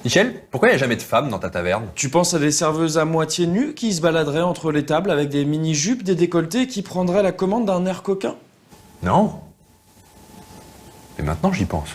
Michel, pourquoi il n'y a jamais de femmes dans ta taverne? Tu penses à des serveuses à moitié nues qui se baladeraient entre les tables avec des mini-jupes, des décolletés et qui prendraient la commande d'un air coquin? Non. Et maintenant j'y pense.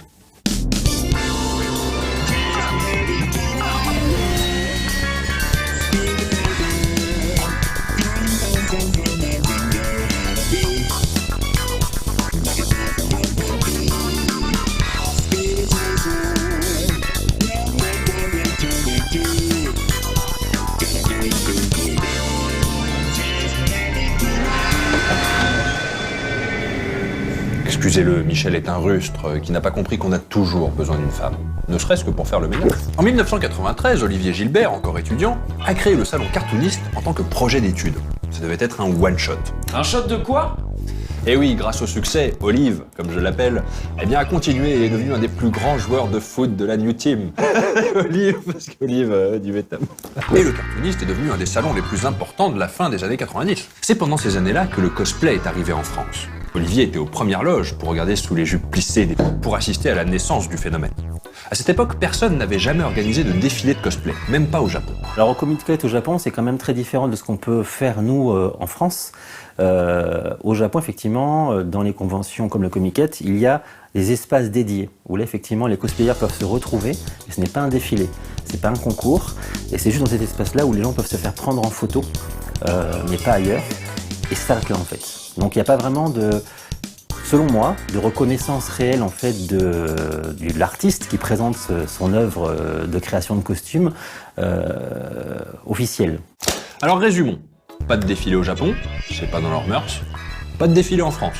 Excusez-le, Michel est un rustre qui n'a pas compris qu'on a toujours besoin d'une femme, ne serait-ce que pour faire le ménage. En 1993, Olivier Gilbert, encore étudiant, a créé le salon cartooniste en tant que projet d'étude. Ça devait être un one-shot. Un shot de quoi? Et oui, grâce au succès, Olive, comme je l'appelle, eh bien, a continué et est devenu un des plus grands joueurs de foot de la New Team. Olive, parce qu'Olive du Vietnam. Et le cartooniste est devenu un des salons les plus importants de la fin des années 90. C'est pendant ces années-là que le cosplay est arrivé en France. Olivier était aux premières loges pour regarder sous les jupes plissées pour assister à la naissance du phénomène. À cette époque, personne n'avait jamais organisé de défilé de cosplay, même pas au Japon. Alors au Comic-Con au Japon, c'est quand même très différent de ce qu'on peut faire nous en France. Au Japon, effectivement, dans les conventions comme le Comic-Con, il y a des espaces dédiés où là, effectivement, les cosplayers peuvent se retrouver. Et ce n'est pas un défilé, c'est pas un concours, et c'est juste dans cet espace-là où les gens peuvent se faire prendre en photo, mais pas ailleurs. Et ça s'arrête là en fait. Donc il n'y a pas vraiment de, selon moi, de reconnaissance réelle en fait de l'artiste qui présente son œuvre de création de costumes officielle. Alors résumons. Pas de défilé au Japon, c'est pas dans leurs mœurs. Pas de défilé en France.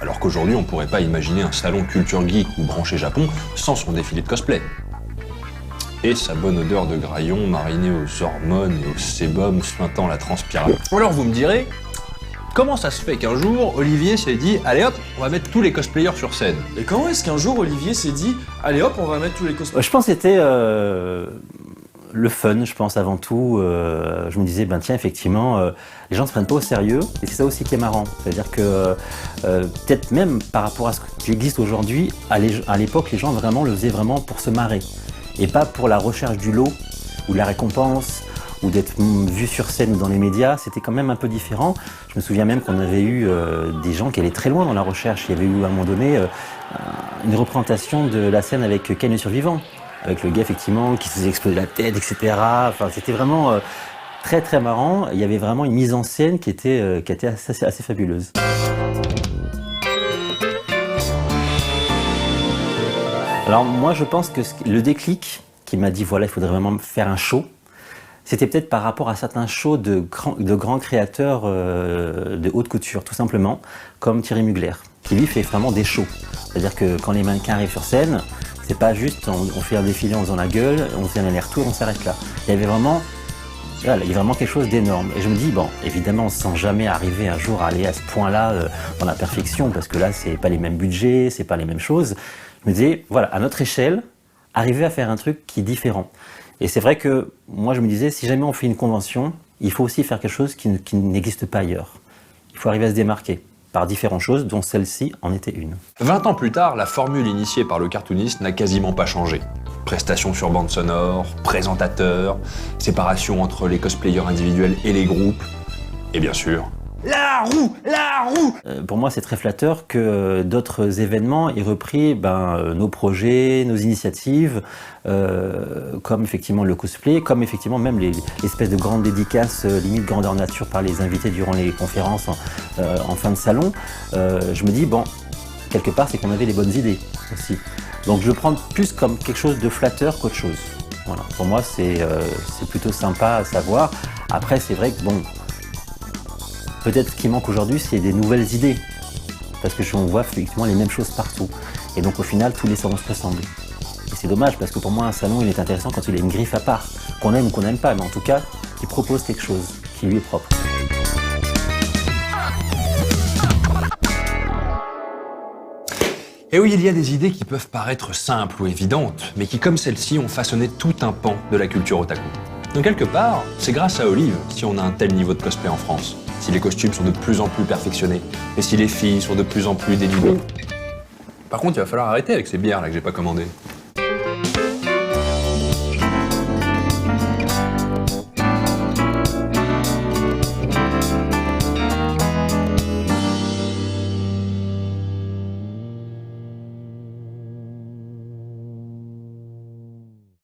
Alors qu'aujourd'hui, on pourrait pas imaginer un salon culture geek ou branché Japon sans son défilé de cosplay. Et sa bonne odeur de graillon mariné aux hormones et au sébum suintant la transpiration. Alors vous me direz, comment ça se fait qu'un jour, Olivier s'est dit « Allez hop, on va mettre tous les cosplayers sur scène ». Et comment est-ce qu'un jour Olivier s'est dit « Allez hop, on va mettre tous les cosplayers ». Je pense que c'était le fun, je pense avant tout. Je me disais, ben tiens, effectivement, les gens ne se prennent pas au sérieux, et c'est ça aussi qui est marrant. C'est-à-dire que peut-être même par rapport à ce qui existe aujourd'hui, à l'époque, les gens vraiment le faisaient vraiment pour se marrer, et pas pour la recherche du lot, ou de la récompense, ou d'être vu sur scène ou dans les médias. C'était quand même un peu différent. Je me souviens même qu'on avait eu des gens qui allaient très loin dans la recherche. Il y avait eu à un moment donné une représentation de la scène avec Ken le survivant, avec le gars effectivement qui se faisait exploser la tête, etc. Enfin, c'était vraiment très très marrant. Il y avait vraiment une mise en scène qui était assez fabuleuse. Alors moi je pense que le déclic qui m'a dit voilà, il faudrait vraiment faire un show, c'était peut-être par rapport à certains shows de grands créateurs de haute couture, tout simplement, comme Thierry Mugler, qui lui fait vraiment des shows. C'est-à-dire que quand les mannequins arrivent sur scène, c'est pas juste on fait un défilé en faisant la gueule, on fait un aller-retour, on s'arrête là. Il y avait vraiment, voilà, il y a vraiment quelque chose d'énorme. Et je me dis, bon, évidemment, sans jamais arriver un jour à aller à ce point-là dans la perfection, parce que là, c'est pas les mêmes budgets, c'est pas les mêmes choses. Je me disais, voilà, à notre échelle, arriver à faire un truc qui est différent. Et c'est vrai que moi, je me disais, si jamais on fait une convention, il faut aussi faire quelque chose qui n'existe pas ailleurs. Il faut arriver à se démarquer par différentes choses, dont celle-ci en était une. 20 ans plus tard, la formule initiée par le cartooniste n'a quasiment pas changé. Prestations sur bande sonore, présentateurs, séparation entre les cosplayers individuels et les groupes, et bien sûr, la roue. Pour moi, c'est très flatteur que d'autres événements aient repris nos projets, nos initiatives, comme effectivement le cosplay, comme effectivement même les espèces de grandes dédicaces, limite grandeur nature par les invités durant les conférences en fin de salon. Je me dis, bon, quelque part, c'est qu'on avait les bonnes idées aussi. Donc je le prends plus comme quelque chose de flatteur qu'autre chose. Voilà. Pour moi, c'est plutôt sympa à savoir. Après, c'est vrai que bon, peut-être ce qui manque aujourd'hui, c'est des nouvelles idées. Parce que on voit effectivement les mêmes choses partout. Et donc au final, tous les salons se ressemblent. Et c'est dommage parce que pour moi, un salon, il est intéressant quand il a une griffe à part. Qu'on aime ou qu'on n'aime pas, mais en tout cas, qui propose quelque chose qui lui est propre. Et oui, il y a des idées qui peuvent paraître simples ou évidentes, mais qui, comme celle-ci, ont façonné tout un pan de la culture otaku. Donc quelque part, c'est grâce à Olive si on a un tel niveau de cosplay en France, si les costumes sont de plus en plus perfectionnés, et si les filles sont de plus en plus dénudées. Par contre, il va falloir arrêter avec ces bières là que j'ai pas commandées.